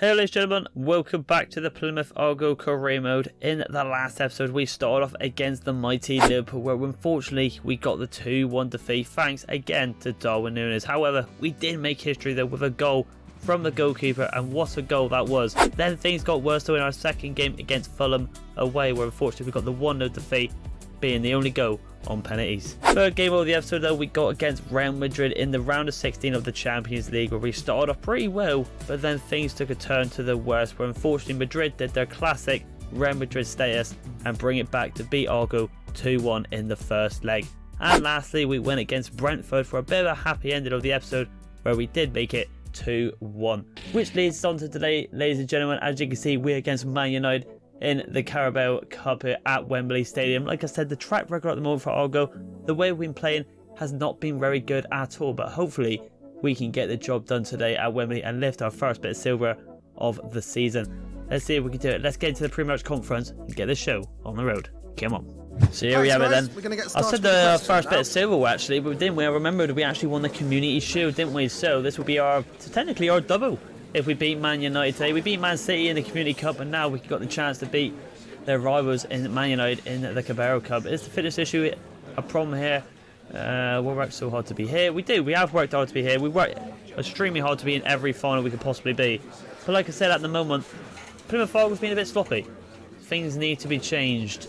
Hello ladies and gentlemen, welcome back to the Plymouth Argyle career mode. In the last episode we started off against the mighty Liverpool, where unfortunately we got the 2-1 defeat thanks again to Darwin Núñez. However, we did make history though with a goal from the goalkeeper, and what a goal that was. Then things got worse though in our second game against Fulham away, where unfortunately we got the 1-0 defeat, being the only goal on penalties. Third game of the episode though we got against Real Madrid in the round of 16 of the Champions League, where we started off pretty well, but then things took a turn to the worst, where unfortunately Madrid did their classic Real Madrid status and bring it back to beat Argyle 2-1 in the first leg. And lastly we went against Brentford for a bit of a happy ending of the episode, where we did make it 2-1. Which leads us on to today, ladies and gentlemen. As you can see, we're against Man United in the Carabao Cup here at Wembley Stadium. Like I said, the track record at the moment for Argyle, the way we've been playing, has not been very good at all, but hopefully we can get the job done today at Wembley and lift our first bit of silver of the season. Let's see if we can do it. Let's get into the pre-match conference and get the show on the road. Come on. So here we have it then. I said the first bit of silver actually, but didn't we? I remembered we actually won the Community Shield, didn't we? So this will be technically our double if we beat Man United today. We beat Man City in the Community Cup, and now we got the chance to beat their rivals in Man United in the Carabao Cup. Is the fitness issue a problem here? We worked so hard to be here. We have worked hard to be here. We worked extremely hard to be in every final we could possibly be. But like I said, at the moment, Plymouth Argyle's been a bit sloppy. Things need to be changed.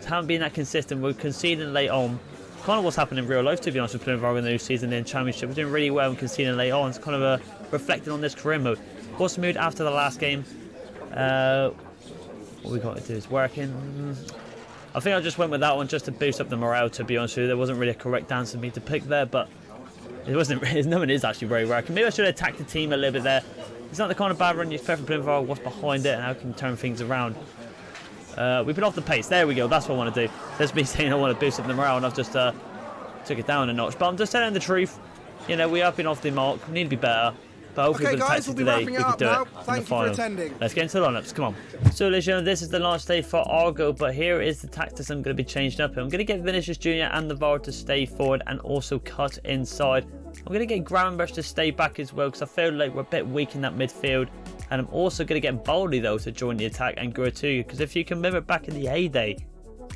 Haven't been that consistent. We're conceding late on. Kind of what's happened in real life, to be honest, with Plymouth Argyle in the new season in Championship. We're doing really well and conceding late on. It's kind of reflecting on this career mode. What's the mood after the last game? What we got to do is working. I think I just went with that one just to boost up the morale, to be honest with you. There wasn't really a correct answer for me to pick there, but it wasn't. No one is actually very working. Maybe I should have attacked the team a little bit there. It's not the kind of bad run you expect from Plymouth Argyle. What's behind it and how can you turn things around? We've been off the pace. There we go. That's what I want to do. That's me saying I want to boost up the morale, and I've just took it down a notch. But I'm just telling the truth. You know, we have been off the mark. We need to be better. But hopefully with the tactics today, we can do it in the final. Let's get into the lineups. Come on. So, ladies and gentlemen, this is the launch day for Argyle, but here is the tactics I'm going to be changing up. I'm going to get Vinicius Jr. and Navarro to stay forward and also cut inside. I'm going to get Gravenberch to stay back as well, because I feel like we're a bit weak in that midfield. And I'm also going to get Baldy though to join the attack, and Guratuga, because if you can remember back in the heyday,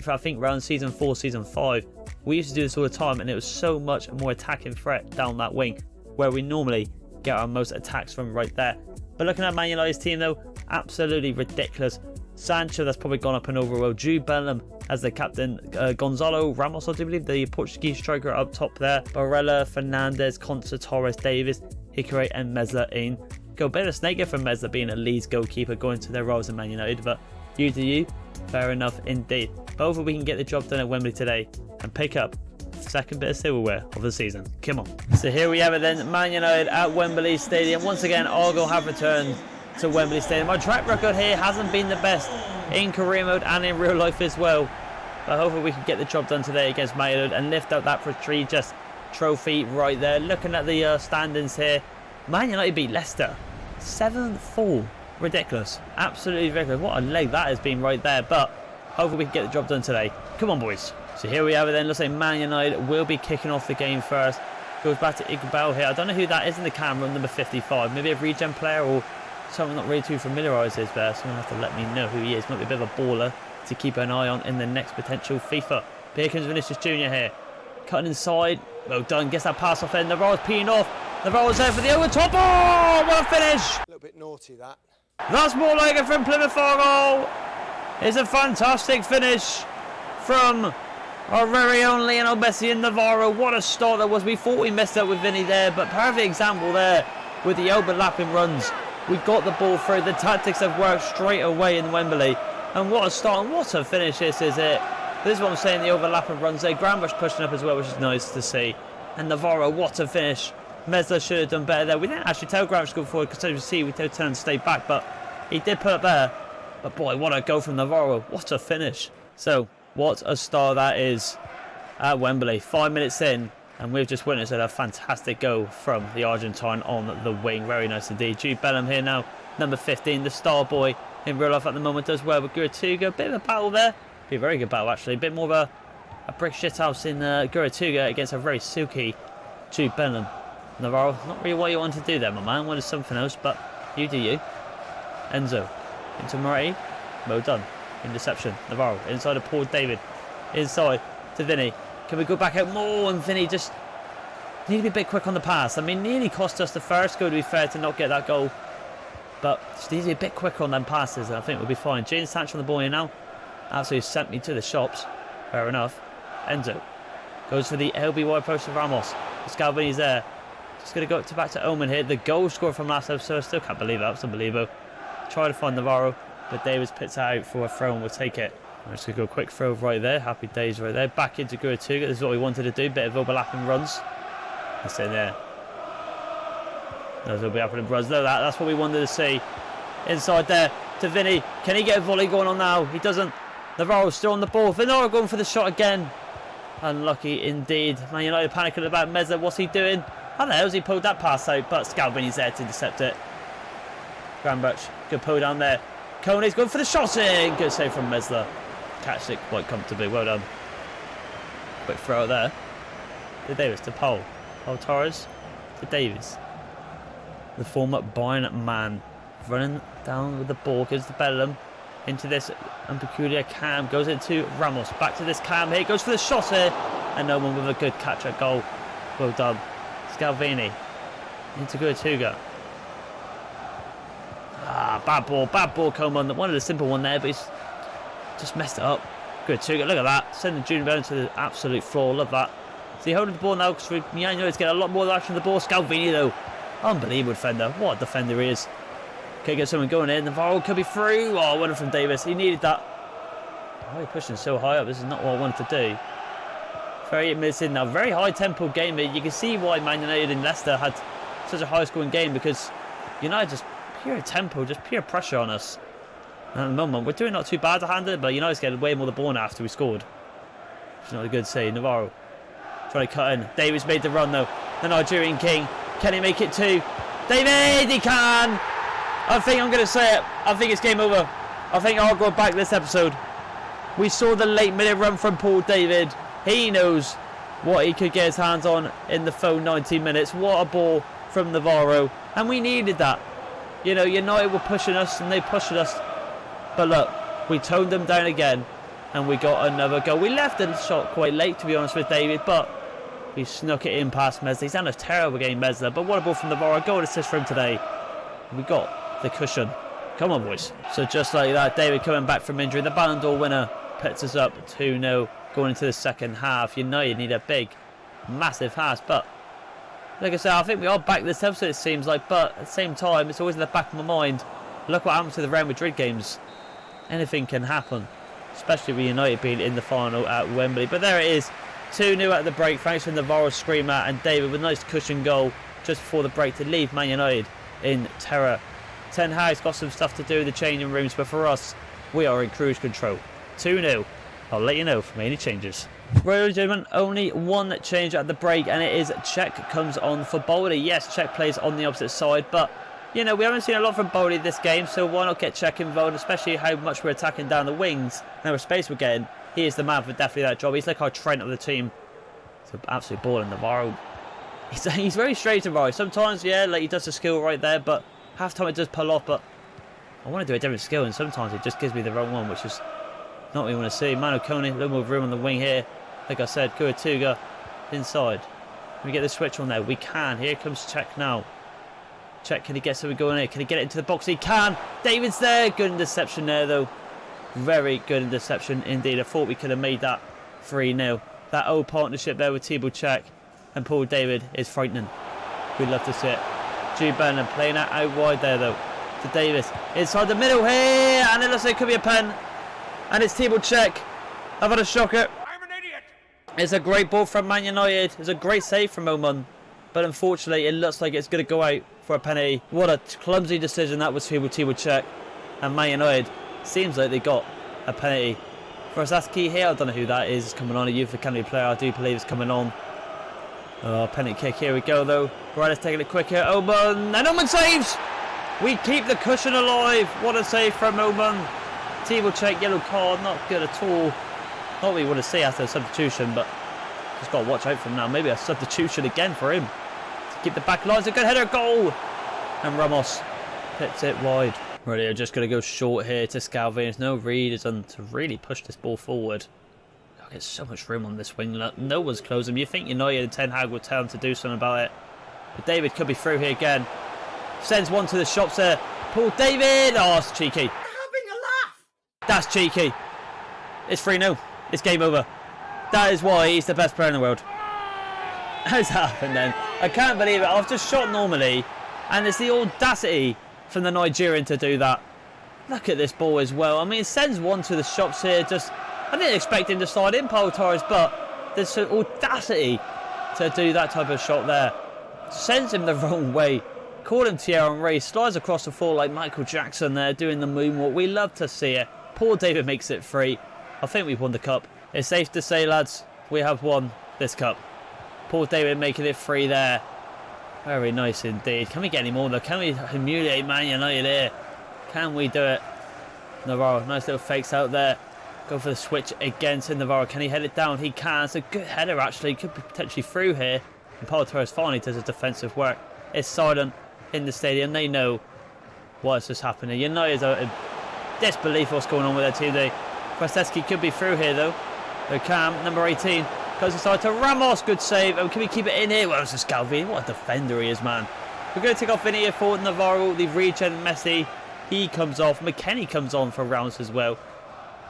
I think around season 4, season 5, we used to do this all the time, and it was so much more attacking threat down that wing, where we normally get our most attacks from right there. But looking at Man United's team though, absolutely ridiculous. Sancho, that's probably gone up and over well. Jude Bellingham as the captain. Gonzalo Ramos, I do believe, the Portuguese striker up top there. Barella, Fernandez, Concha, Torres, Davis, Hickory and Mesler-in. Go a bit of a snake for Mesler being a Leeds goalkeeper going to their roles in Man United, but you do you. Fair enough indeed. But hopefully we can get the job done at Wembley today and pick up the second bit of silverware of the season. Come on. So here we have it then, Man United at Wembley Stadium. Once again, Argyle have returned to Wembley Stadium. My track record here hasn't been the best in career mode and in real life as well. But hopefully we can get the job done today against Man United and lift up that prestigious trophy right there. Looking at the standings here, Man United beat Leicester 7-4. Ridiculous. Absolutely ridiculous. What a leg that has been right there. But hopefully we can get the job done today. Come on, boys. So here we have it then. Looks like Man United will be kicking off the game first. Goes back to Iqbal here. I don't know who that is in the camera, number 55. Maybe a regen player or someone not really too familiarised with there. Someone will have to let me know who he is. Might be a bit of a baller to keep an eye on in the next potential FIFA. But here comes Vinicius Jr. here. Cutting inside. Well done. Gets that pass off end. Navarro's peeing off. Navarro's there for the overtop. Oh, what a finish! A little bit naughty, that. That's more like it from Plymouth Argyle. It's a fantastic finish from our very own Lionel Messi and Navarro. What a start that was. We thought we messed up with Vinny there, but perfect example there with the overlapping runs. We got the ball through. The tactics have worked straight away in Wembley. And what a start and what a finish this is it. This is what I'm saying, the overlapping runs there. Gravenberch pushing up as well, which is nice to see. And Navarro, what a finish. Mesler should have done better there. We didn't actually tell Gravenberch to go forward, because as you see, we did turn and stay back, but he did put up there. But boy, what a go from Navarro. What a finish. So, what a start that is at Wembley. 5 minutes in, and we've just witnessed a fantastic goal from the Argentine on the wing. Very nice indeed. Jude Bellingham here now, number 15, the star boy in real life at the moment as well. With Guratuga, a bit of a battle there. Be a very good battle actually. A bit more of a brick shithouse in Guratuga against a very silky Jude Bellingham. Navarro, not really what you want to do there, my man. Wanted something else, but you do you. Enzo into Moretti. Well done. Interception. Navarro inside of Paul David. Inside to Vinny. Can we go back out more? And Vinny just need to be a bit quick on the pass. I mean, nearly cost us the first goal, to be fair, to not get that goal. But just needs to be a bit quicker on them passes, and I think we'll be fine. James Sancho on the ball here now. Absolutely sent me to the shops. Fair enough. Enzo goes for the LBY approach to Ramos. Scalvini's there. Just going to go back to Omen here. The goal scored from last episode. I still can't believe that. It's unbelievable. Try to find Navarro, but Davis pits it out for a throw and we'll take it. I'm just going to go quick throw right there. Happy days right there. Back into Gurutuga. This is what we wanted to do. Bit of overlapping runs. That's in there. Those will be happening runs. No, that's what we wanted to see. Inside there to Vinny. Can he get a volley going on now? He doesn't. Navarro's still on the ball. Vinara going for the shot again. Unlucky indeed. Man United panicking about Meza. What's he doing? How the hell has he pulled that pass out? But Scalvini's there to intercept it. Granbach, good pull down there. Kone's going for the shot in. Good save from Mesler. Catched it quite comfortably. Well done. Quick throw there. To Davis, to Paul. Paul Torres to Davis. The former Bayern man running down with the ball. Gives the Bellingham into this unpeculiar Cam. Goes into Ramos. Back to this Cam here. Goes for the shot here. And no one with a good catch at goal. Well done. Scalvini into Gurutuga. Bad ball, Coleman. Wanted a simple one there, but he's just messed it up. Gurutuga, look at that. Sending Junior Bell to the absolute floor. Love that. So he holding the ball now because we know he's getting a lot more action on the ball. Scalvini though, unbelievable defender. What a defender he is. Okay, get someone going in. Navarro could be through. Oh, winner from Davis. He needed that. Oh, he's pushing so high up. This is not what I wanted to do. 38 minutes in now. Very high tempo game here. You can see why Man United and Leicester had such a high scoring game, because United just pure tempo, just pure pressure on us. And at the moment, we're doing not too bad to handle it, but United's getting way more the ball now after we scored. It's not a good save. Navarro trying to cut in. Davis made the run though. The Nigerian King. Can he make it too? David, he can! I think I'm going to say it. I think it's game over. I think I'll go back this episode. We saw the late minute run from Paul David. He knows what he could get his hands on in the full 90 minutes. What a ball from Navarro. And we needed that. You know, United were pushing us and they pushed us. But look, we toned them down again and we got another goal. We left the shot quite late, to be honest with David, but we snuck it in past Mesler. He's done a terrible game, Mesler, but what a ball from Navarro. Goal assist for him today. We got the cushion. Come on, boys. So just like that, David coming back from injury. The Ballon d'Or winner puts us up 2-0 going into the second half. United need a big, massive half, but like I said, I think we are back this episode, it seems like, but at the same time, it's always in the back of my mind. Look what happened to the Real Madrid games. Anything can happen, especially with United being in the final at Wembley. But there it is, 2-0 at the break, thanks to Navarro's screamer and David with a nice cushion goal just before the break to leave Man United in terror. Ten Hag's got some stuff to do in the changing rooms, but for us, we are in cruise control. 2-0. I'll let you know if any changes. Right, ladies and gentlemen, only one change at the break, and it is Czech comes on for Boldy. Yes, Czech plays on the opposite side, but you know, we haven't seen a lot from Boldy this game, so why not get Czech involved, especially how much we're attacking down the wings and how much space we're getting. He is the man for definitely that job. He's like our Trent of the team. It's an absolute ball in Navarro. He's very straight, Navarro. Sometimes, yeah, like he does the skill right there, but half time it does pull off, but I want to do a different skill, and sometimes it just gives me the wrong one, which is not what we want to see. Manu Kone, a little more room on the wing here. Like I said, Gurutuga inside. Can we get the switch on there? We can. Here comes Czech now. Czech, can he get something going here? Can he get it into the box? He can. David's there. Good interception there, though. Very good interception indeed. I thought we could have made that 3-0. That old partnership there with Thibaut Czech and Paul David is frightening. We'd love to see it. Jude Bellingham playing that out wide there, though. To Davis. Inside the middle here. And it looks like it could be a pen. And it's Thibaut Czech. I've had a shocker. I'm an idiot. It's a great ball from Man United. It's a great save from Oman. But unfortunately, it looks like it's going to go out for a penalty. What a clumsy decision that was for Thibaut Czech. And Man United seems like they got a penalty. For Asaski here, I don't know who that is. It's coming on, a youth academy player. I do believe it's coming on. Oh, penalty kick. Here we go, though. Morales taking it quick here. Oman. And Oman saves. We keep the cushion alive. What a save from Oman. Thibaut Czech, yellow card, not good at all. Not what we want to see after a substitution, but just got to watch out for him now. Maybe a substitution again for him. To keep the back lines, a good header, goal! And Ramos hits it wide. Really, I'm just going to go short here to Scalvi. There's no reason to really push this ball forward. Oh, there's so much room on this wing. No one's closing. You think United and Ten Hag will tell him to do something about it. But David could be through here again. Sends one to the shops there. Paul David. Oh, it's cheeky. Having a laugh. That's cheeky. It's 3-0. It's game over. That is why he's the best player in the world. How's that happened then? I can't believe it. I've just shot normally, and it's the audacity from the Nigerian to do that. Look at this ball as well. I mean, it sends one to the shops here. I didn't expect him to slide in, Paul Torres, but there's an audacity to do that type of shot there. Sends him the wrong way. Call him Thierry Henry. Slides across the floor like Michael Jackson there, doing the moonwalk. We love to see it. Paul David makes it free. I think we've won the cup. It's safe to say, lads, we have won this cup. Paul David making it free there. Very nice indeed. Can we get any more though? Can we humiliate Man United here? Can we do it? Navarro, nice little fakes out there. Go for the switch against Navarro. Can he head it down? He can. It's a good header actually. Could be potentially through here. And Paul Torres finally does his defensive work. It's silent in the stadium. They know what's just happening. United's out in disbelief what's going on with their team today. Krasnodębski could be through here though. Cam, number 18, goes inside to Ramos. Good save. Oh, can we keep it in here? Well, it's just Scalvi. What a defender he is, man. We're going to take off in here for Navarro. The regen Messi. He comes off. McKennie comes on for Ramos as well.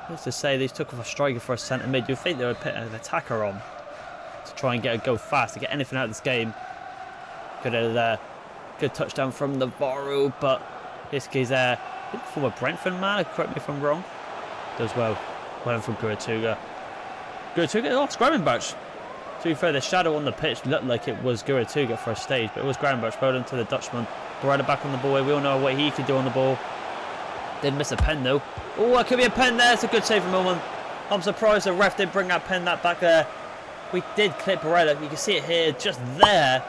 Let's just say they took off a striker for a centre mid. You'd think they would put an attacker on to try and go fast to get anything out of this game. Good out of there. Good touchdown from Navarro, but Hiskey's there. Former Brentford man, correct me if I'm wrong. Does well. Well from Guratuga. Guratuga, oh, it's Gravenberch. To be fair, the shadow on the pitch looked like it was Guratuga for a stage, but it was Gravenberch. Well done to the Dutchman. Beretta back on the ball. We all know what he could do on the ball. Did miss a pen though. Oh, it could be a pen there. It's a good save from Ullman. I'm surprised the ref didn't bring that pen back there. We did clip Beretta. You can see it here, just there.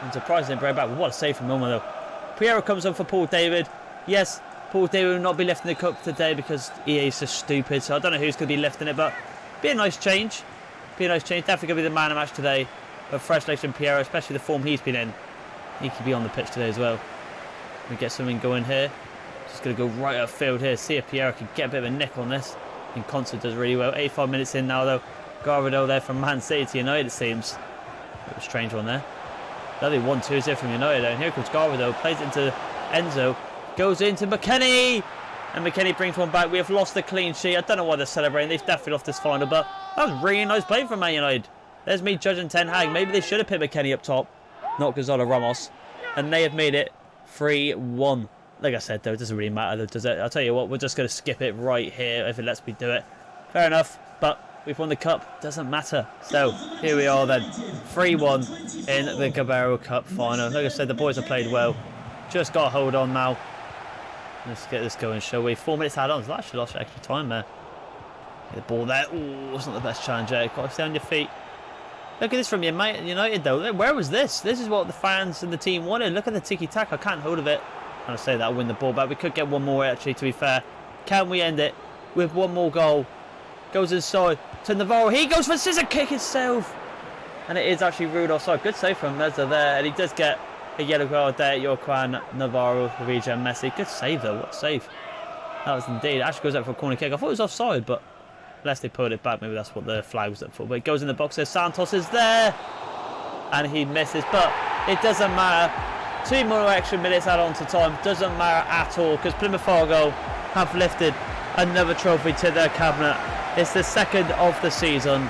I'm surprised they didn't bring it back. What a save from Ullman though. Piero comes on for Paul David. Yes, Paul David will not be lifting the cup today because EA is so stupid. So I don't know who's going to be lifting it, but be a nice change. Be a nice change. Definitely going to be the man of the match today. But fresh legs from Piero, especially the form he's been in. He could be on the pitch today as well. We get something going here. Just going to go right upfield here. See if Piero can get a bit of a nick on this. And Concert does really well. 85 minutes in now though. Garrido there from Man City to United it seems. Bit of a strange one there. Lovely 1-2 there from United. And here comes Garrido. Plays into Enzo. Goes into McKennie. And McKennie brings one back. We have lost the clean sheet. I don't know why they're celebrating. They've definitely lost this final. But that was really nice play from Man United. There's me judging Ten Hag. Maybe they should have put McKennie up top. Not Gonzalo Ramos. And they have made it 3-1. Like I said though, it doesn't really matter though, does it? I'll tell you what, we're just going to skip it right here if it lets me do it. Fair enough. But we've won the cup. Doesn't matter. So here we are then. 3-1 in the Carabao Cup final. Like I said, the boys have played well. Just got a hold on now. Let's get this going, shall we? 4 minutes add-ons. I actually lost extra time there. Get the ball there. Ooh, it's not the best challenge there. Got to stay on your feet. Look at this from United though. Where was this? This is what the fans and the team wanted. Look at the tiki-taka. I can't hold of it. I'm going to say that I'll win the ball back. We could get one more actually, to be fair. Can we end it with one more goal? Goes inside to Navarro. He goes for scissor kick himself. And it is actually ruled offside. Good save from Meza there. And he does get a yellow card there. Joaquin Navarro, Luigi and Messi. Good save though. What a save. That was indeed. It actually goes out for a corner kick. I thought it was offside, but unless they pulled it back, maybe that's what the flag was up for. But it goes in the box there. Santos is there. And he misses. But it doesn't matter. 2 more extra minutes add on to time. Doesn't matter at all because Plymouth Argyle have lifted another trophy to their cabinet. It's the second of the season.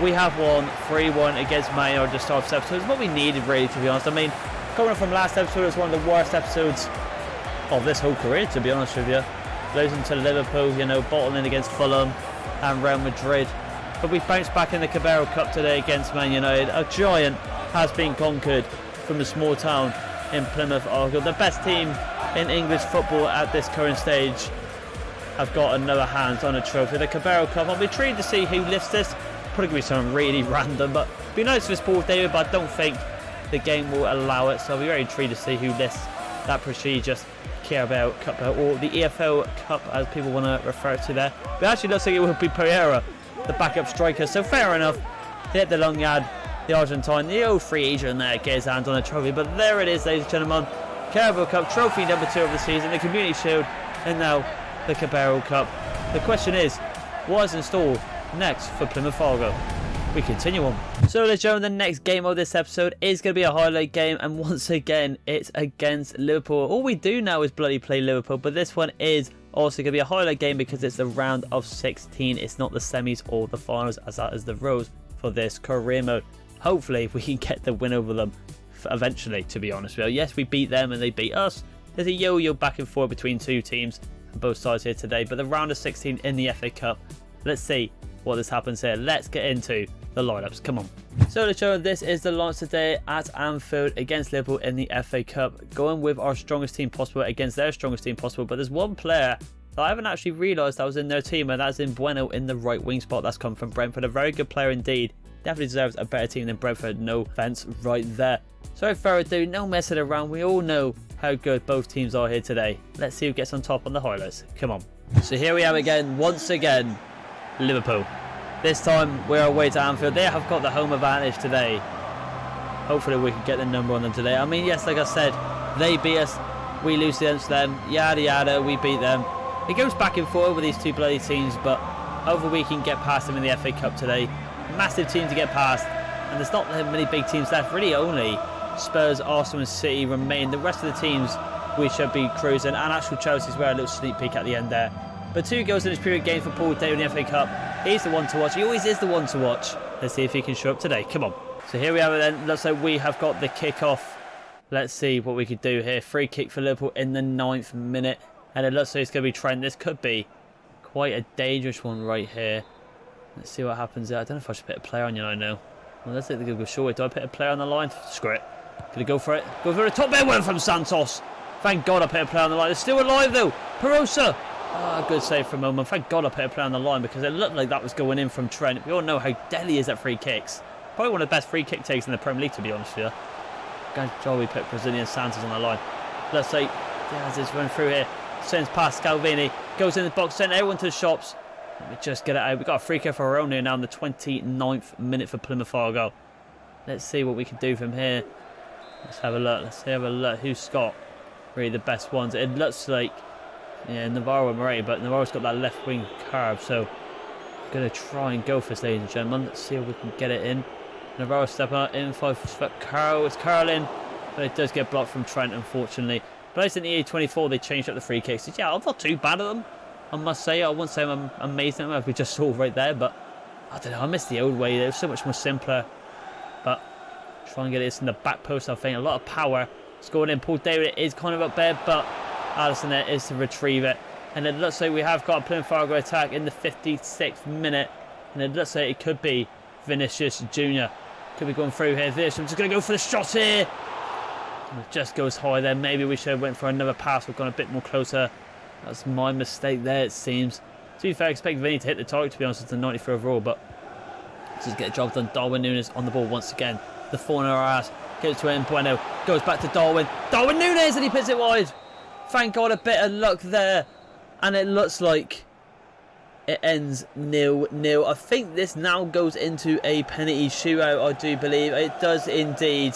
We have won 3-1 against Man United to start this episode. It's what we needed really, to be honest. I mean, coming from last episode, it was one of the worst episodes of this whole career, to be honest with you. Losing to Liverpool, you know, bottling against Fulham and Real Madrid. But we bounced back in the Carabao Cup today against Man United. A giant has been conquered from a small town in Plymouth Argyle. The best team in English football at this current stage have got another hand on a trophy. The Carabao Cup. I'll be intrigued to see who lifts this. Probably going to be something really random, but it'd be nice for Paul David, but I don't think the game will allow it. So I'll be very intrigued to see who lifts that prestigious Carabao Cup, or the EFL Cup as people want to refer to there. But it actually looks like it will be Pereira, the backup striker. So fair enough. Hit the long yard. The Argentine, the old free agent there, gets his hands on a trophy. But there it is, ladies and gentlemen. Carabao Cup, trophy number 2 of the season, the Community Shield, and now the Carabao Cup. The question is, what is in store next for Plymouth Argyle? We continue on. So ladies and gentlemen, the next game of this episode is going to be a highlight game, and once again it's against Liverpool. All we do now is bloody play Liverpool, but this one is also going to be a highlight game because it's the round of 16. It's not the semis or the finals, as that is the rules for this career mode. Hopefully we can get the win over them eventually, to be honest with you. Yes, we beat them and they beat us. There's a yo-yo back and forth between two teams on both sides here today, but the round of 16 in the FA Cup, let's see what this happens here. Let's get into the lineups. Come on. So to show this is the launch today at Anfield against Liverpool in the FA Cup, going with our strongest team possible against their strongest team possible. But there's one player that I haven't actually realised that was in their team, and that's in Bueno in the right wing spot. That's come from Brentford, a very good player indeed. Definitely deserves a better team than Brentford, no offence right there. So without further ado, no messing around. We all know how good both teams are here today. Let's see who gets on top on the highlights. Come on. So here we have again, once again, Liverpool. This time we're away to Anfield. They have got the home advantage today. Hopefully we can get the number on them today. I mean, yes, like I said, they beat us, we lose against them, yada yada, we beat them. It goes back and forth with these two bloody teams, but hopefully we can get past them in the FA Cup today. Massive team to get past, and there's not that many big teams left. Really only Spurs, Arsenal and City remain. The rest of the teams we should be cruising, and actual Chelsea's where a little sneak peek at the end there. But 2 goals in this period game for Paul David in the FA Cup. He's the one to watch. He always is the one to watch. Let's see if he can show up today. Come on. So here we have it then. Looks like we have got the kick-off. Let's see what we could do here. Free kick for Liverpool in the 9th minute. And it looks like it's going to be Trent. This could be quite a dangerous one right here. Let's see what happens there. I don't know if I should put a player on you, I know. Well, let's take the go short. Do I put a player on the line? Screw it. Gonna go for it. Go for a top bit one from Santos. Thank God I put a player on the line. It's still alive though. Perosa. Good save for a moment. Thank God I put a player on the line because it looked like that was going in from Trent. We all know how deadly he is at free kicks. Probably one of the best free kick takes in the Premier League, to be honest with you. Good job we put Brazilian Santos on the line. Let's say Diaz is running through here. Sends past Scalvini. Goes in the box. Send everyone to the shops. Let me just get it out. We've got a free kick for our own here now in the 29th minute for Plymouth Argyle. Let's see what we can do from here. Let's have a look. Let's have a look. Who's got really the best ones? It looks like, yeah, Navarro and Moretti, but Navarro's got that left wing curve, so I'm going to try and go for this, ladies and gentlemen. Let's see if we can get it in. Navarro stepping up in 5-foot curl. It's curling, but it does get blocked from Trent, unfortunately. But at least in the EA24, they changed up the free kicks. Yeah, I'm not too bad at them, I must say. I wouldn't say I'm amazing at them, as we just saw right there, but I don't know. I miss the old way. It was so much more simpler. But try and get this in the back post, I think. A lot of power. Scored in. Paul David is kind of up there, but Alisson there is to retrieve it. And it looks like we have got a Plymouth Argyle attack in the 56th minute. And it looks like it could be Vinicius Jr. Could be going through here. Vinicius, I'm just going to go for the shot here. And it just goes high there. Maybe we should have went for another pass. We've gone a bit more closer. That's my mistake there, it seems. To be fair, I expect Vinny to hit the target, to be honest. It's a 93 overall, but let's just get a job done. Darwin Núñez on the ball once again. The 4 in our ass. Gets to him. Bueno goes back to Darwin. Darwin Núñez, and he puts it wide. Thank God, a bit of luck there. And it looks like it ends 0-0. I think this now goes into a penalty shootout, I do believe. It does indeed.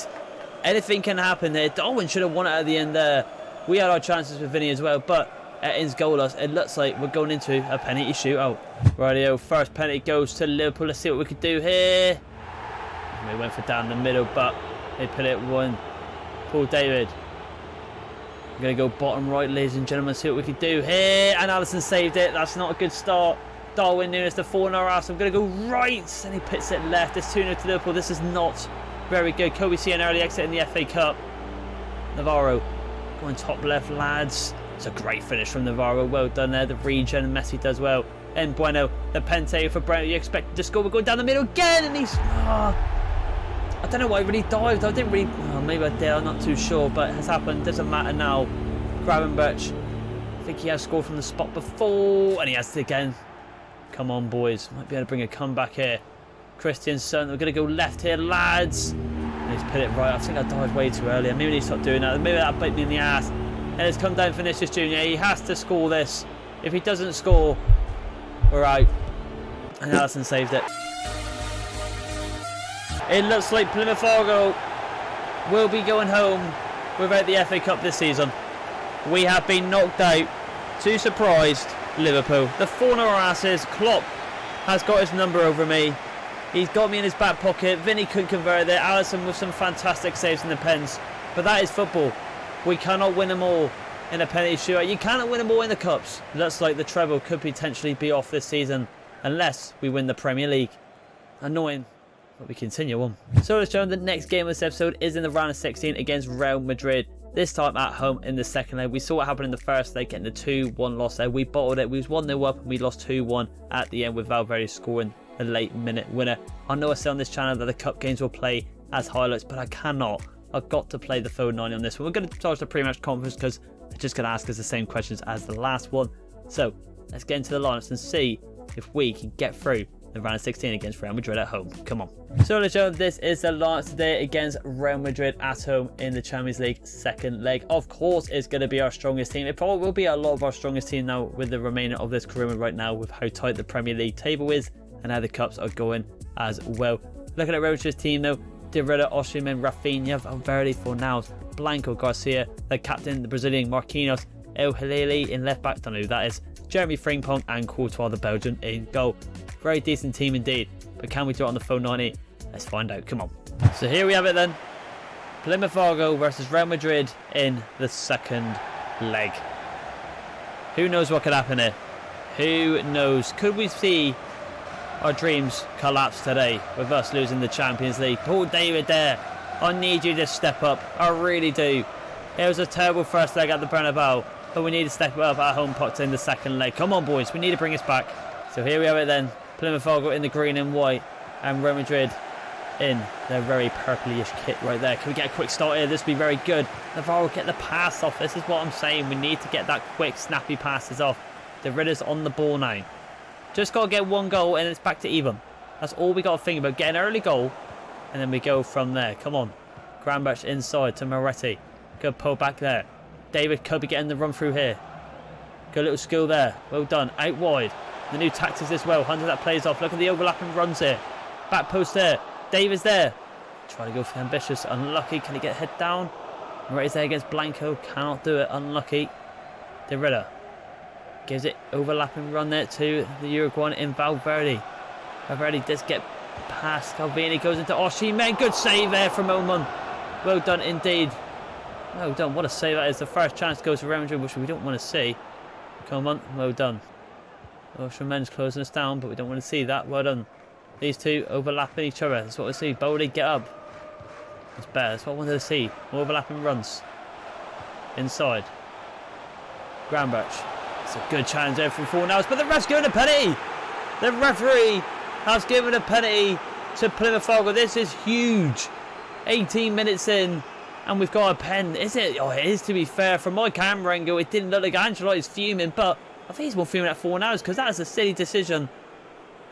Anything can happen there. Darwin should have won it at the end there. We had our chances with Vinny as well, but it ends goalless. It looks like we're going into a penalty shootout. Rightio, first penalty goes to Liverpool. Let's see what we can do here. We went for down the middle, but they put it one. Paul David. I'm going to go bottom right, ladies and gentlemen. See what we can do here. And Alisson saved it. That's not a good start. Darwin Núñez, the 4 in our ass. I'm going to go right, and he puts it left. It's 2-0 to Liverpool. This is not very good. Kobe see an early exit in the FA Cup. Navarro going top left, lads. It's a great finish from Navarro. Well done there. The regen. Messi does well. And Bueno, the Pente for Brent. You expected to score. We're going down the middle again, and he's. I don't know why he really dived. I didn't really. Maybe I did. I'm not too sure, but it has happened. Doesn't matter now. Gravenberch. I think he has scored from the spot before, and he has it again. Come on, boys. Might be able to bring a comeback here. Christiansen. We're going to go left here, lads. And he's put it right. I think I dived way too early. Maybe I need to stop doing that. Maybe that bit me in the ass. And it's come down for Vinicius Jr. He has to score this. If he doesn't score, we're out. And Alisson saved it. It looks like Plymouth Argyle will be going home without the FA Cup this season. We have been knocked out to surprised Liverpool. The fawn of our asses. Klopp has got his number over me. He's got me in his back pocket. Vinny couldn't convert there. Alisson with some fantastic saves in the pens. But that is football. We cannot win them all in a penalty shootout. You cannot win them all in the cups. Looks like the treble could potentially be off this season unless we win the Premier League. Annoying, but we continue on. So let's show the next game of this episode is in the round of 16 against Real Madrid. This time at home in the second leg. We saw what happened in the first leg, getting the 2-1 loss there. We bottled it. We was 1-0 up and we lost 2-1 at the end with Valverde scoring a late minute winner. I know I say on this channel that the cup games will play as highlights, but I cannot. I've got to play the full 90 on this one. We're going to start the pre-match conference because they're just going to ask us the same questions as the last one. So let's get into the lineups and see if we can get through the round of 16 against Real Madrid at home. Come on. So let's show this is the lineups today against Real Madrid at home in the Champions League second leg. Of course, it's going to be our strongest team. It probably will be a lot of our strongest team now with the remainder of this career right now with how tight the Premier League table is and how the cups are going as well. Looking at Real Madrid's team though, De Rida, Osimhen, Rafinha, Valverde, Fornals, Blanco, Garcia, the captain, the Brazilian Marquinhos, El Hilali in left back, don't know who that is, Jeremy Frimpong and Courtois, the Belgian, in goal. Very decent team indeed, but can we do it on the phone 90? Let's find out, come on. So here we have it then. Plymouth Argyle versus Real Madrid in the second leg. Who knows what could happen here? Who knows? Could we see our dreams collapse today with us losing the Champions League? Paul David there, I need you to step up. I really do. It was a terrible first leg at the Bernabeu, but we need to step up at home pot in the second leg. Come on boys, we need to bring us back. So here we have it then. Plymouth Argyle in the green and white and Real Madrid in their very purpley-ish kit right there. Can we get a quick start here? This will be very good. Navarro get the pass off. This is what I'm saying. We need to get that quick, snappy passes off. De Rida's on the ball now. Just got to get one goal and it's back to even. That's all we got to think about. Get an early goal and then we go from there. Come on. Grambach inside to Moretti. Good pull back there. David could be getting the run through here. Good little skill there. Well done. Out wide. The new tactics as well. Hunter that plays off. Look at the overlapping runs here. Back post there. David's there. Try to go for ambitious. Unlucky. Can he get head down? Moretti's there against Blanco. Cannot do it. Unlucky. De Rida gives it overlapping run there to the Uruguayan in Valverde. Valverde does get past Calvini, goes into Osimhen. Good save there from Oman. Well done indeed. Well done. What a save that is. The first chance goes to Real Madrid, which we don't want to see. Come on. Well done. Osimhen's closing us down, but we don't want to see that. Well done. These two overlapping each other. That's what we see. Bowley, get up. That's better. That's what I wanted to see. More overlapping runs. Inside. Grambach. It's a good challenge there from Fornals, but the ref's given a penalty. The referee has given a penalty to Plymouth Argyle. This is huge. 18 minutes in, and we've got a pen. Is it? Oh, it is, to be fair. From my camera angle, it didn't look like Ancelotti's fuming, but I think he's more fuming at Fornals because that is a silly decision.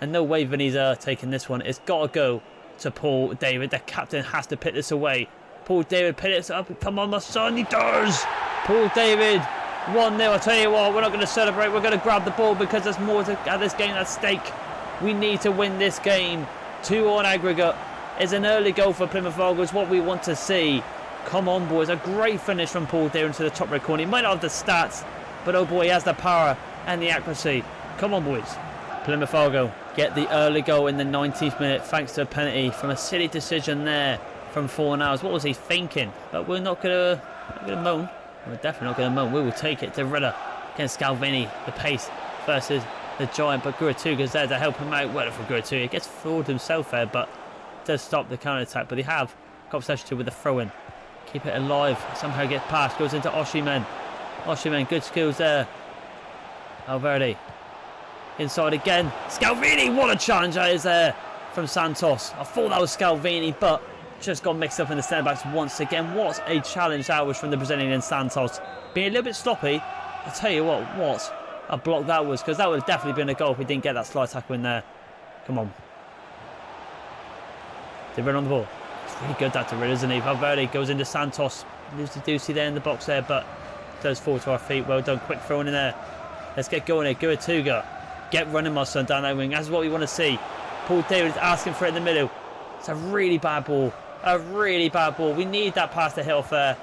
And no way Vinny's taking this one. It's got to go to Paul David. The captain has to pick this away. Paul David, pick this up. Come on, my son. He does. Paul David. 1-0. I tell you what, we're not going to celebrate. We're going to grab the ball because there's more at this game at stake. We need to win this game. 2 on aggregate. Is an early goal for Plymouth Argyle. It's what we want to see. Come on, boys. A great finish from Paul there into the top right corner. He might not have the stats, but oh boy, he has the power and the accuracy. Come on, boys. Plymouth Argyle get the early goal in the 19th minute thanks to a penalty from a silly decision there from Fornals. What was he thinking? But we're not going to moan. We're definitely not going to moan. We will take it to Rida against Scalvini. The pace versus the giant. But Gurutuga's there to help him out. Well for Gurutuga. He gets fooled himself there, but does stop the counter-attack. But they have got possession with the throw-in. Keep it alive. Somehow gets past. Goes into Osimhen. Osimhen, good skills there. Valverde. Inside again. Scalvini. What a challenge that is there from Santos. I thought that was Scalvini, but just got mixed up in the centre-backs once again. What a challenge that was from the Brazilian and Santos. Being a little bit sloppy. I'll tell you what a block that was, because that would have definitely been a goal if we didn't get that slide tackle in there. Come on. They run on the ball. It's really good that to rid, isn't he? Valverde goes into Santos. Loses the Doocy there in the box there, but does fall to our feet. Well done. Quick throw in there. Let's get going here. Gurutuga. Get running, my son, down that wing. That's what we want to see. Paul David is asking for it in the middle. It's a really bad ball. A really bad ball. We need that pass to hit off there.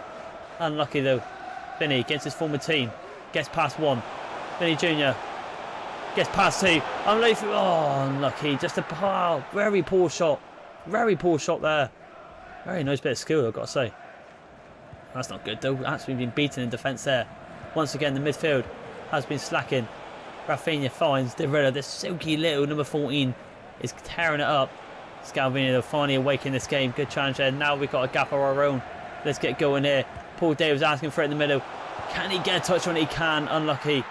Unlucky though. Vinny against his former team. Gets past one. Vinny Jr. Gets past two. Unlucky. Just a very poor shot. Very poor shot there. Very nice bit of skill, I've got to say. That's not good though. Actually been beaten in defence there. Once again, the midfield has been slacking. Rafinha finds De Rilla. This silky little number 14 is tearing it up. Scalvini finally awake in this game. Good challenge there. Now we've got a gap of our own. Let's get going here. Paul Davis asking for it in the middle. Can he get a touch on it? He can. Unlucky.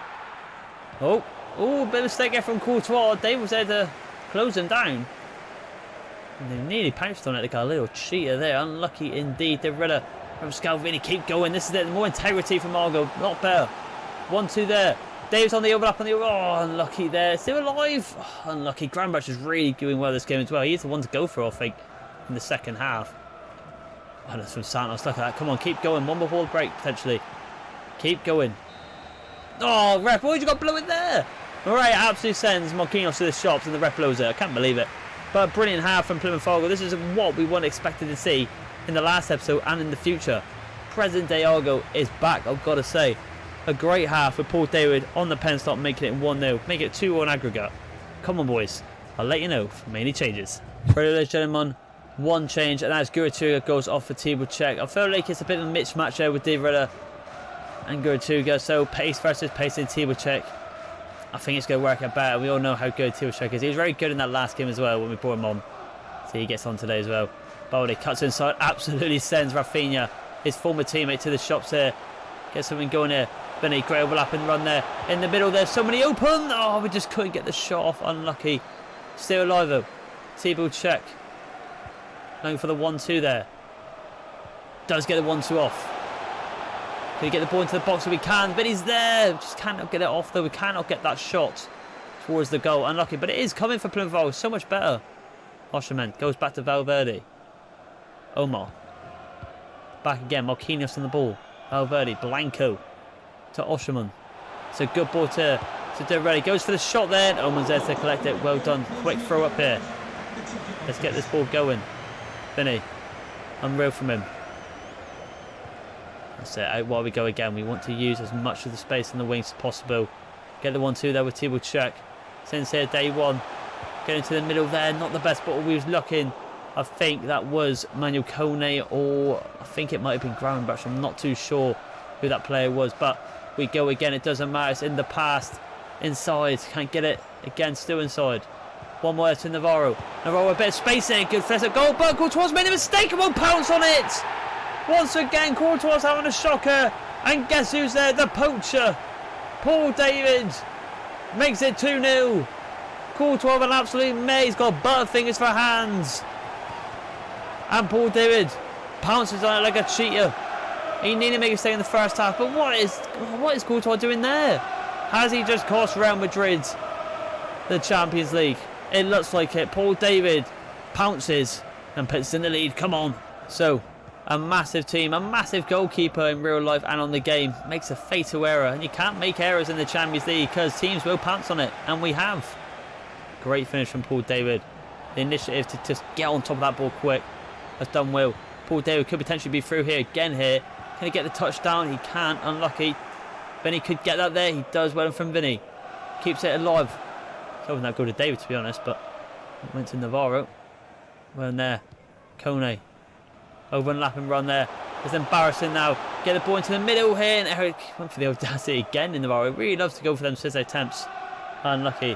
Oh, bit of mistake here from Courtois. Davis there to close him down. And they nearly pounced on it. They got a little cheater there. Unlucky indeed. De Rilla from Scalvini. Keep going. This is it. More integrity from Argo. Not better. 1-2 there. Davis on the overlap on the... Oh, unlucky there. Still alive. Oh, unlucky. Gravenberch is really doing well this game as well. He's the one to go for, I think, in the second half. Oh, that's from Santos. Look at that. Come on, keep going. One more ball break, potentially. Keep going. Oh, ref. Why'd you got blow it there? All right, absolutely sends Marquinhos to the shops and the ref blows it. I can't believe it. But a brilliant half from Plymouth Argyle. This is what we weren't expected to see in the last episode and in the future. Present day Argo is back, I've got to say. A great half with Paul David on the pen stop, making it 1-0. Make it 2-1 aggregate. Come on, boys. I'll let you know for many changes. Right, ladies and gentlemen, one change, and that's Guratuga goes off for Thibaut Check. I feel like it's a bit of a mismatch there with De Rilla and Guratuga. So pace versus pace in Thibaut Check. I think it's going to work out better. We all know how good Thibaut Check is. He was very good in that last game as well when we brought him on. So he gets on today as well. Baldy cuts inside, absolutely sends Rafinha, his former teammate, to the shops here. Gets something going here. Vinny, great overlapping run there. In the middle, there's somebody open. Oh, we just couldn't get the shot off. Unlucky. Still alive though. Thibaut Check. Looking for the 1-2 there. Does get the 1-2 off. Can he get the ball into the box? We can. Vinny's there. Just cannot get it off though. We cannot get that shot towards the goal. Unlucky. But it is coming for Plymouth Argyle. So much better. Osherman goes back to Valverde. Omar. Back again. Marquinhos on the ball. Valverde. Blanco. To Osherman. It's a good ball to De Rilla. Goes for the shot there. And Oman's there to collect it. Well done. Quick throw up here. Let's get this ball going. Vinny. Unreal from him. That's it. Out while we go again. We want to use as much of the space in the wings as possible. Get the 1-2 there with Thibaut Check. Since here, day one. Get into the middle there. Not the best ball. We was looking. I think that was Manuel Kone, or I think it might have been Gravenberch. I'm not too sure who that player was. But we go again. It doesn't matter. It's in the past. Inside. Can't get it. Again, still inside. One more to Navarro. Navarro, a bit of space there. Good flex. Goal, but Courtois made a mistake and won't pounce on it. Once again, Courtois having a shocker. And guess who's there? The poacher. Paul David makes it 2-0. Courtois an absolute mate. He's got butterfingers for hands. And Paul David pounces on it like a cheater. He needed to make a mistake in the first half. But what is Courtois doing there? Has he just cost Real Madrid the Champions League? It looks like it. Paul David pounces and puts in the lead. Come on. So, a massive team, a massive goalkeeper in real life and on the game makes a fatal error. And you can't make errors in the Champions League because teams will pounce on it. And we have. Great finish from Paul David. The initiative to just get on top of that ball quick has done well. Paul David could potentially be through here again here. Can he get the touchdown? He can. Unlucky. Vinny could get that there. He does well from Vinny. Keeps it alive. It's not that good to David, to be honest, but it went to Navarro. Well in there. Kone. Overlapping run there. It's embarrassing now. Get the ball into the middle here. And Eric went for the audacity again in Navarro. Really loves to go for them scissor attempts. Unlucky.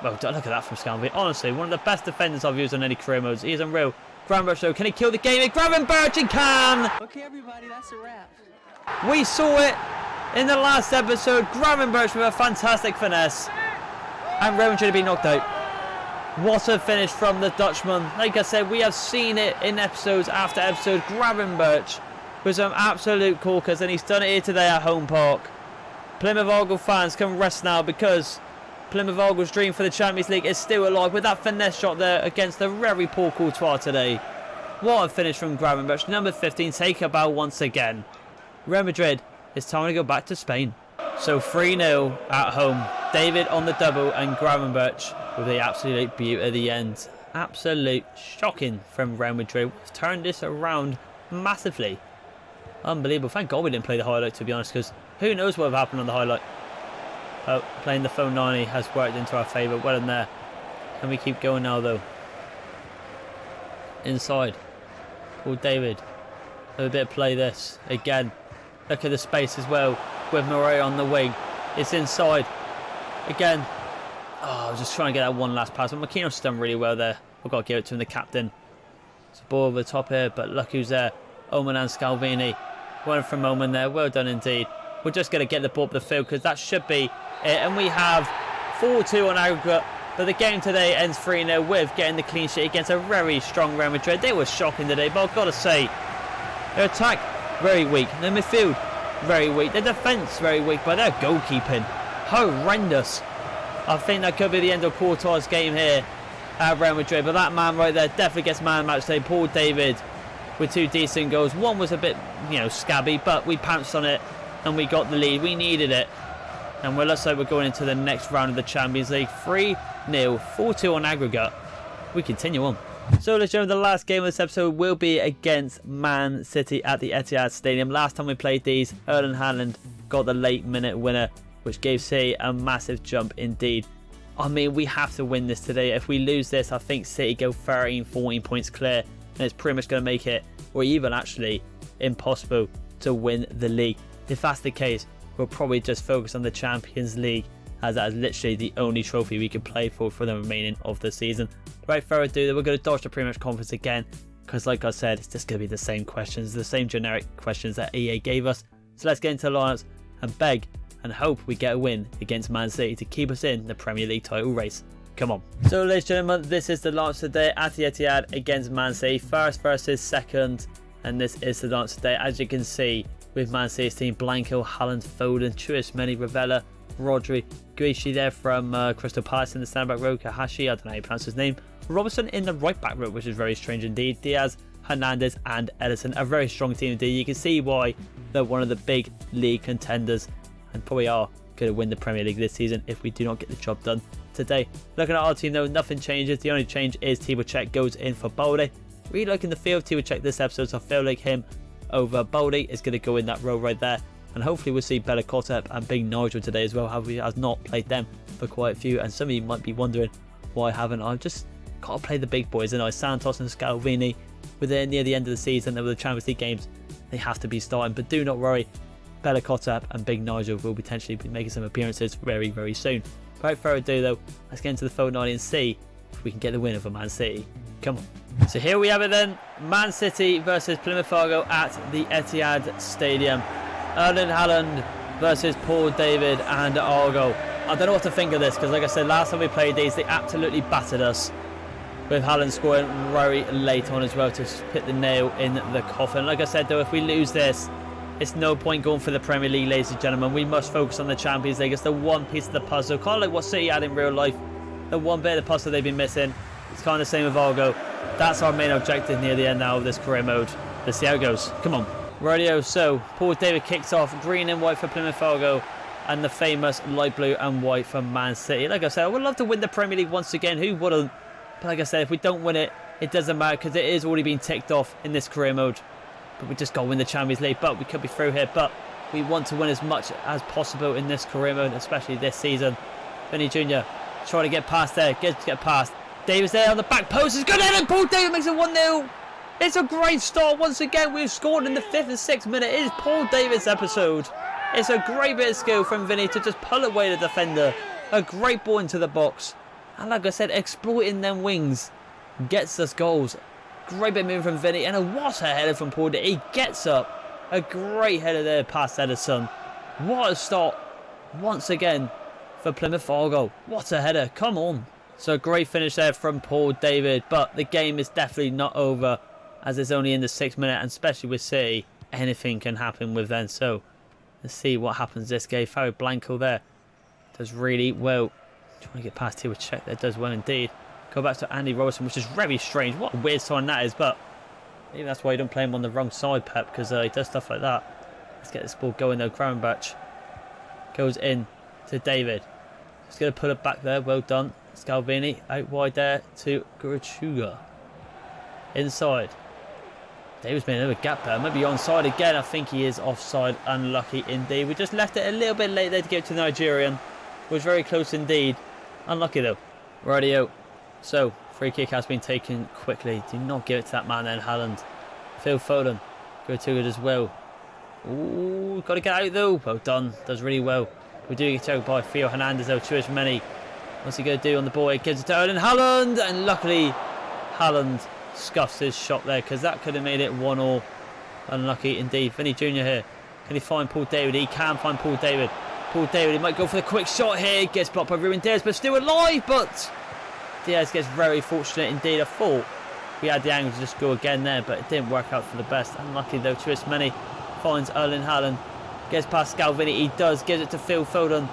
Well, look at that from Scalvini. Honestly, one of the best defenders I've used on any career modes. He is unreal. Gravenberch though, can he kill the game? Gravenberch, he can! Okay, everybody, that's a wrap. We saw it in the last episode. Gravenberch with a fantastic finesse. And Real Madrid be knocked out. What a finish from the Dutchman. Like I said, we have seen it in episodes after episode. Gravenberch with some absolute corkers, and he's done it here today at Home Park. Plymouth Argyle fans can rest now because Plymouth Argyle's dream for the Champions League is still alive with that finesse shot there against the very poor Courtois today. What a finish from Gravenberch. Number 15, take a bow once again. Real Madrid, it's time to go back to Spain. So 3-0 at home. David on the double and Gravenberch with the absolute beauty at the end. Absolute shocking from Real Madrid. We've turned this around massively. Unbelievable. Thank God we didn't play the highlight, to be honest, because who knows what would have happened on the highlight. Oh, playing the phone 90 has worked into our favour. Well in there. Can we keep going now, though? Inside. Paul David. Have a bit of play this. Again. Look at the space as well. With Murray on the wing. It's inside. Again. Oh, I was just trying to get that one last pass. But McKeon's done really well there. I've got to give it to him, the captain. It's a ball over the top here, but look who's there. Oman and Scalvini. One from Oman there. Well done indeed. We're just going to get the ball up the field because that should be it. And we have 4-2 on aggregate. But the game today ends 3-0 with getting the clean sheet against a very strong Real Madrid. They were shocking today, but I've got to say, their attack, very weak. Their midfield, very weak. Their defence, very weak. But their goalkeeping, horrendous. I think that could be the end of Courtois' game here at Real Madrid. But that man right there definitely gets man of the match today. Paul David with 2 decent goals. One was a bit, scabby, but we pounced on it and we got the lead. We needed it. And it looks like we're going into the next round of the Champions League. 3-0, 4-2 on aggregate. We continue on. So let's show the last game of this episode will be against Man City at the Etihad Stadium. Last time we played these, Erling Haaland got the late minute winner, which gave City a massive jump indeed. I mean, we have to win this today. If we lose this, I think City go 13, 14 points clear. And it's pretty much going to make it, or even actually, impossible to win the league. If that's the case, we'll probably just focus on the Champions League, as that is literally the only trophy we can play for the remaining of the season. Without further ado, we're going to dodge the Premier Conference again, because like I said, it's just going to be the same questions, the same generic questions that EA gave us. So let's get into the lineups and beg and hope we get a win against Man City to keep us in the Premier League title race. Come on. So ladies and gentlemen, this is the lineups today at the Etihad against Man City. First versus second, and this is the lineups today. As you can see, with Man City's team, Blanco, Haaland, Foden, Tchouameni, Ravella, Rodri, Guishi there from Crystal Palace in the centre-back row, Kahashi, I don't know how you pronounce his name, Robertson in the right-back row, which is very strange indeed, Diaz, Hernandez and Edison, a very strong team indeed. You can see why they're one of the big league contenders and probably are going to win the Premier League this season if we do not get the job done today. Looking at our team though, nothing changes. The only change is Thibaut Cech goes in for Balde. Really liking the feel of Thibaut Cech this episode, so I feel like him over Balde is going to go in that role right there. And hopefully we'll see Bella Kotep and Big Nigel today as well. However, he has not played them for quite a few. And some of you might be wondering, why haven't I? Just got to play the big boys. And I Santos and Scalvini, within near the end of the season, and with the Champions League games, they have to be starting. But do not worry, Bella Kotep and Big Nigel will potentially be making some appearances very, very soon. Without further ado though, let's get into the phone 90 and see if we can get the win over Man City. Come on. So here we have it then, Man City versus Plymouth Argyle at the Etihad Stadium. Erling Haaland versus Paul David and Argyle. I don't know what to think of this because like I said, last time we played these, they absolutely battered us. With Haaland scoring very late on as well to hit the nail in the coffin. Like I said though, if we lose this, it's no point going for the Premier League, ladies and gentlemen. We must focus on the Champions League. It's the one piece of the puzzle, kind of like what City had in real life. The one bit of the puzzle they've been missing. It's kind of the same with Argyle. That's our main objective near the end now of this career mode. Let's see how it goes. Come on. Radio. So Paul David kicks off, green and white for Plymouth Argyle, and the famous light blue and white for Man City. Like I said, I would love to win the Premier League once again. Who wouldn't? But like I said, if we don't win it, it doesn't matter because it is already been ticked off in this career mode. But we just got to win the Champions League. But we could be through here. But we want to win as much as possible in this career mode, especially this season. Vinny Jr. trying to get past there. Get past. Davis there on the back post. It's good and Paul David makes it 1-0. It's a great start once again. We've scored in the 5th and 6th minute. It is Paul David's episode. It's a great bit of skill from Vinny to just pull away the defender. A great ball into the box. And like I said, exploiting them wings gets us goals. Great bit of movement from Vinny. And what a header from Paul David. He gets up. A great header there past Edison. What a start once again for Plymouth Argyle. What a header. Come on. So a great finish there from Paul David. But the game is definitely not over, as it's only in the 6th minute, and especially with City, anything can happen with them. So let's see what happens this game. Farrell Blanco there does really well. Trying to get past here with Cech there, does well indeed. Go back to Andy Robertson, which is very strange. What a weird sign that is, but maybe that's why you don't play him on the wrong side, Pep, because he does stuff like that. Let's get this ball going though. Gravenbach goes in to David. He's going to put it back there. Well done. Scalvini out wide there to Guruchuga. Inside. David's made another gap there. Maybe onside again. I think he is offside. Unlucky indeed. We just left it a little bit late there to get to the Nigerian. Was very close indeed. Unlucky though. Rightio. So, free kick has been taken quickly. Do not give it to that man then, Haaland. Phil Foden. Go too good as well. Ooh, got to get out though. Well done. Does really well. We do get out by Theo Hernandez though. Too many. What's he going to do on the ball? He gives it to Erling Haaland. And luckily, Haaland scuffs his shot there because that could have made it 1-1. Unlucky indeed. Vinny Jr. here. Can he find Paul David? He can find Paul David. Paul David, he might go for the quick shot here. Gets blocked by Ruben Diaz, but still alive. But Diaz gets very fortunate indeed. I thought we had the angle to just go again there, but it didn't work out for the best. Unlucky though. Many finds Erling Haaland. Gets past Scalvini. He does. Gives it to Phil Foden.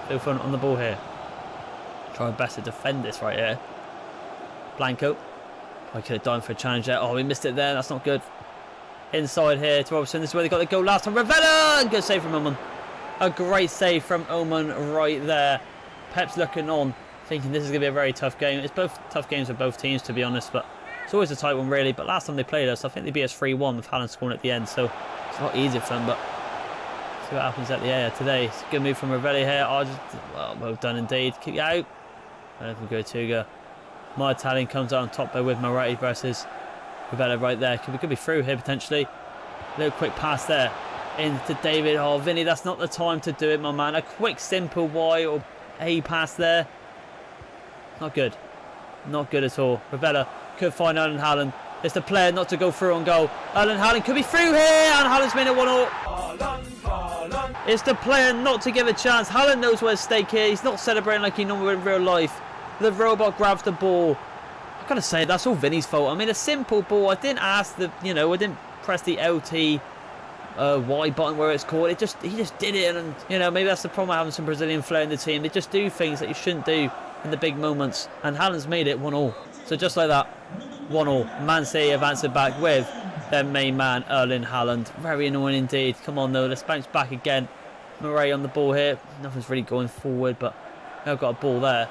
Phil Foden on the ball here. Trying best to defend this right here. Blanco. I could have done for a challenge there. Oh, we missed it there. That's not good. Inside here to Robertson. This is where they got the goal last time. Ravella! Good save from Oman. A great save from Oman right there. Pep's looking on, thinking this is going to be a very tough game. It's both tough games for both teams, to be honest, but it's always a tight one, really. But last time they played us, I think they beat us 3-1 with Haaland scoring at the end, so it's a lot easier for them. But see what happens at the end today. It's a good move from Ravella here. Well done indeed. Kick it out. I don't know if we go Tuga. My Italian comes out on top there with Moretti versus Ravella right there. Could be through here potentially. A little quick pass there into David. Oh, Vinny, that's not the time to do it, my man. A quick, simple Y or A pass there. Not good. Not good at all. Ravella could find Erling Haaland. It's the player not to go through on goal. Erling Haaland could be through here, and Haaland's made it 1-0. It's the player not to give a chance. Haaland knows where's stake here. He's not celebrating like he normally would in real life. The robot grabs the ball. I've got to say, that's all Vinny's fault. I mean, a simple ball. I didn't ask I didn't press the LT Y button where it's called. He just did it, and maybe that's the problem having some Brazilian flair in the team. They just do things that you shouldn't do in the big moments, and Haaland's made it 1-1. So just like that, 1-1. Man City have answered back with their main man Erling Haaland. Very annoying indeed. Come on though, let's bounce back again. Murray on the ball here. Nothing's really going forward, but I've got a ball there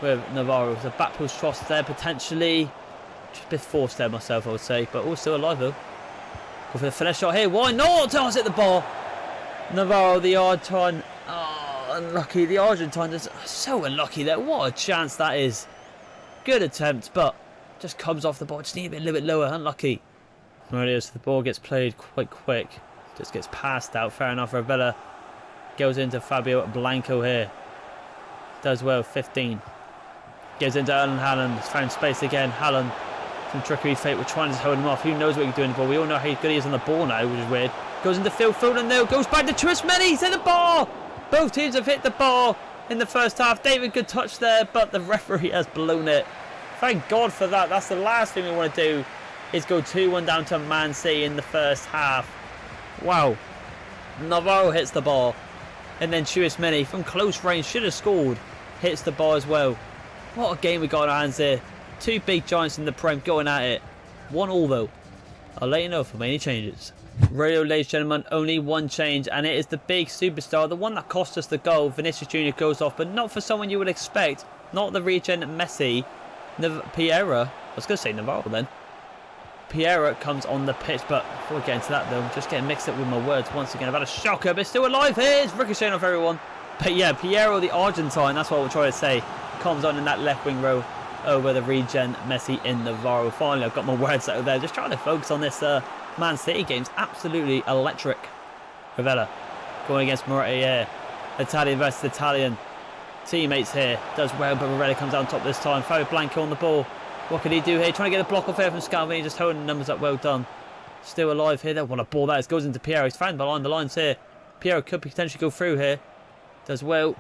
with Navarro. There's a back post cross there potentially. Just a bit forced there myself, I would say, but all still alive though. Go for the finish shot here. Why not? Oh, it's hit the bar. Navarro, the Argentine. Oh, unlucky. The Argentine is so unlucky there. What a chance that is. Good attempt, but just comes off the ball. Just need to be a little bit lower. Unlucky. There it is. The ball gets played quite quick. Just gets passed out. Fair enough. Ravella goes into Fabio Blanco here. Does well. 15. Gives into Erling Haaland. He's found space again. Haaland. Some trickery fate. We're trying to hold him off. Who knows what he's doing the ball. We all know how good he is on the ball now, which is weird. Goes into Phil Foden now. Goes back to Trismany. He's in the bar. Both teams have hit the bar in the first half. David, good touch there, but the referee has blown it. Thank God for that. That's the last thing we want to do, is go 2-1 down to Man City in the first half. Wow. Navarro hits the bar. And then Trismany from close range should have scored. Hits the bar as well. What a game we got on our hands here. Two big giants in the Prem going at it. 1-1 though. I'll let you know if I make any changes. Radio, ladies and gentlemen, only one change, and it is the big superstar, the one that cost us the goal. Vinicius Jr. goes off, but not for someone you would expect. Not the regen Messi. Piera. I was going to say Navarro then. Piera comes on the pitch, but before we get into that though, I'm just getting mixed up with my words once again. I've had a shocker, but still alive here. It's ricocheting off everyone. But yeah, Piero, the Argentine, that's what we're trying to say, comes on in that left wing row over the regen Messi in Navarro. Finally, I've got my words out there. Just trying to focus on this Man City game's absolutely electric. Ravella going against Moretti here. Italian versus Italian. Teammates here. Does well, but Ravella comes out on top this time. Fabio Blanco on the ball. What can he do here? Trying to get a block off here from Scalvini. Just holding the numbers up. Well done. Still alive here. What a ball that is. Goes into Piero. He's found behind the lines here. Piero could potentially go through here. Does well.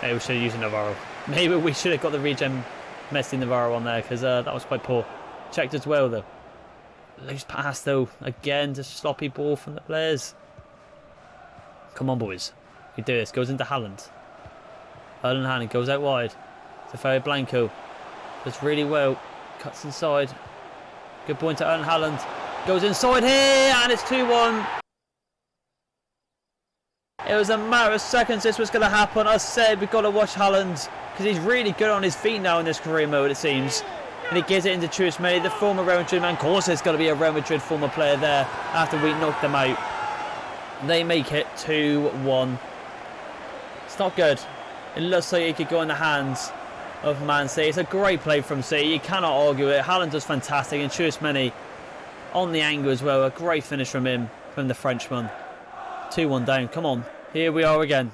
Maybe we should have used Navarro. Maybe we should have got the regen Messi Navarro on there, because that was quite poor. Checked as well though. Loose pass though. Again, just sloppy ball from the players. Come on boys. We do this. Goes into Haaland. Erling Haaland goes out wide. To Fabio Blanco. Does really well. Cuts inside. Good point to Erling Haaland. Goes inside here, and it's 2-1. It was a matter of seconds this was going to happen. I said we've got to watch Haaland, because he's really good on his feet now in this career mode, it seems. And he gives it into Tchouameni, the former Real Madrid man. Of course, it's got to be a Real Madrid former player there after we knocked them out. They make it 2-1. It's not good. It looks like it could go in the hands of Man City. It's a great play from City. You cannot argue it. Haaland does fantastic. And Tchouameni on the angle as well. A great finish from him, from the Frenchman. 2-1 down. Come on. Here we are again.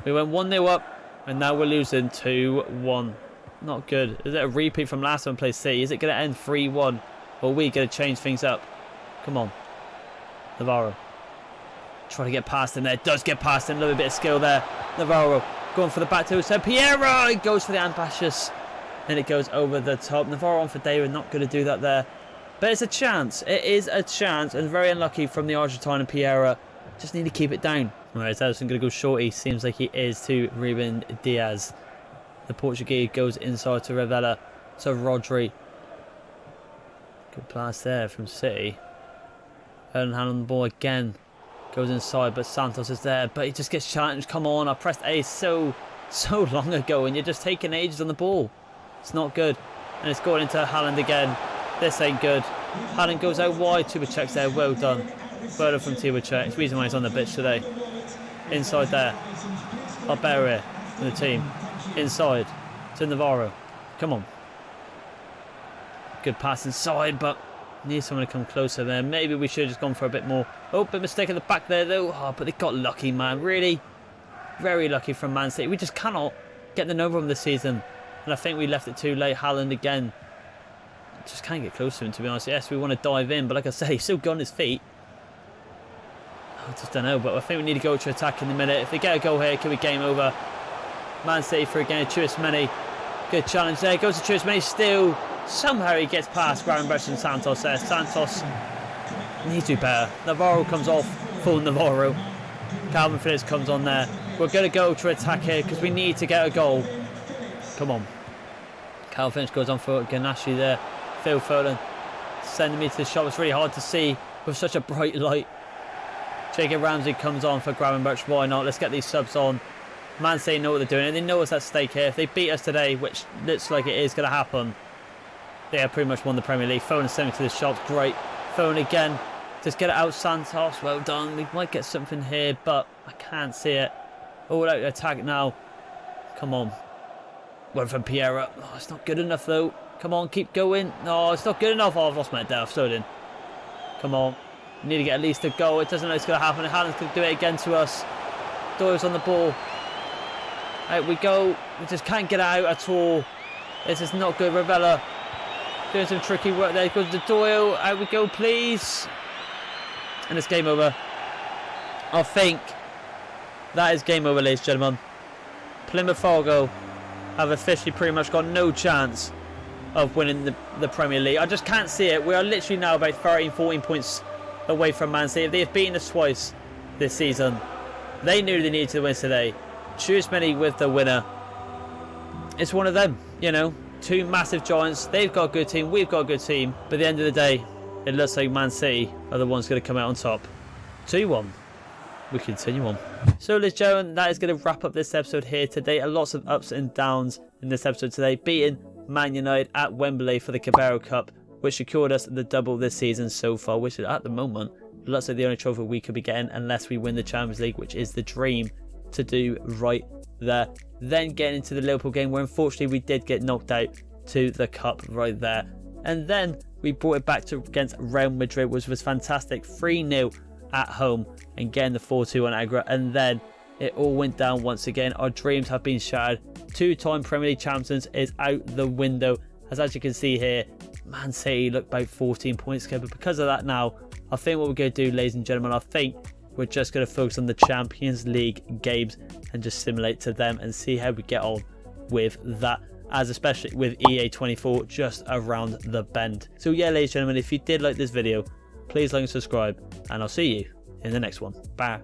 We went 1-0 up. And now we're losing 2-1. Not good. Is it a repeat from last time we played City? Is it going to end 3-1? Or are we going to change things up? Come on. Navarro. Trying to get past him there. Does get past him. A little bit of skill there. Navarro going for the back to San Piero. He goes for the ambitious. And it goes over the top. Navarro on for David. Not going to do that there. But it's a chance. It is a chance. And very unlucky from the Argentine and Piero. Just need to keep it down. Alright, is Ederson going to go shorty? Seems like he is to Ruben Diaz. The Portuguese goes inside to Ravella. To Rodri. Good pass there from City. Erling Haaland on the ball again. Goes inside, but Santos is there. But he just gets challenged. Come on, I pressed A so long ago, and you're just taking ages on the ball. It's not good. And it's going into Haaland again. This ain't good. Haaland goes out wide. Tubacek's there. Well done. Well done from Tubacek. It's the reason why he's on the pitch today. Inside there. Arberia for the team. Inside to Navarro. Come on. Good pass inside, but need someone to come closer there. Maybe we should have just gone for a bit more. Oh, bit mistake at the back there though. Oh, but they got lucky, man. Really, very lucky from Man City. We just cannot get the number on this season. And I think we left it too late. Haaland again. Just can't get close to him, to be honest. Yes, we want to dive in, but like I said, he's still got on his feet. I just don't know, but I think we need to go to attack in a minute. If they get a goal here, it could be game over. Man City for again. Tchouameni. Good challenge there. Goes to Tchouameni still. Somehow he gets past Gravenberch and Santos there. Santos needs to do better. Navarro comes off. Full Navarro. Calvin Phillips comes on there. We're going to go to attack here because we need to get a goal. Come on. Calvin Phillips goes on for Ganache there. Phil Foden sending me to the shot. It's really hard to see with such a bright light. Jacob Ramsey comes on for Gravenberch. Why not? Let's get these subs on. Man City know what they're doing and they know what's at stake here. If they beat us today, which looks like it is going to happen, they have pretty much won the Premier League. Foden sent me to the shops. Great. Foden again. Just get it out, Santos. Well done. We might get something here, but I can't see it. All out attack now. Come on. Went from Piero. Oh, it's not good enough though. Come on, keep going. No, it's not good enough. Oh, I've lost my depth. So in. Come on. We need to get at least a goal. It doesn't look like it's going to happen. Haaland's going to do it again to us. Doyle's on the ball. Out we go. We just can't get out at all. This is not good. Ravella doing some tricky work there. Goes to Doyle. Out we go, please. And it's game over. I think that is game over, ladies and gentlemen. Plymouth Argyle have officially pretty much got no chance of winning the Premier League. I just can't see it. We are literally now about 13, 14 points away from Man City. If they have beaten us twice this season, they knew they needed to win today. Tchouameni with the winner. It's one of them, you know. Two massive giants. They've got a good team. We've got a good team. But at the end of the day, it looks like Man City are the ones going to come out on top. 2-1. We continue on. So, ladies and gentlemen, that is going to wrap up this episode here today. Lots of ups and downs in this episode today. Beating Man United at Wembley for the Carabao Cup, which secured us the double this season so far, which is at the moment looks like the only trophy we could be getting unless we win the Champions League, which is the dream to do right there. Then getting into the Liverpool game where unfortunately we did get knocked out to the cup right there. And then we brought it back to against Real Madrid, which was fantastic. 3-0 at home and getting the 4-2 on Agra. And then it all went down once again. Our dreams have been shattered. Two-time Premier League champions is out the window. As you can see here, Man City look about 14 points ahead. But because of that now, I think what we're going to do, ladies and gentlemen, I think we're just going to focus on the Champions League games and just simulate to them and see how we get on with that, as especially with EA24 just around the bend. So yeah, ladies and gentlemen, if you did like this video, please like and subscribe, and I'll see you in the next one. Bye.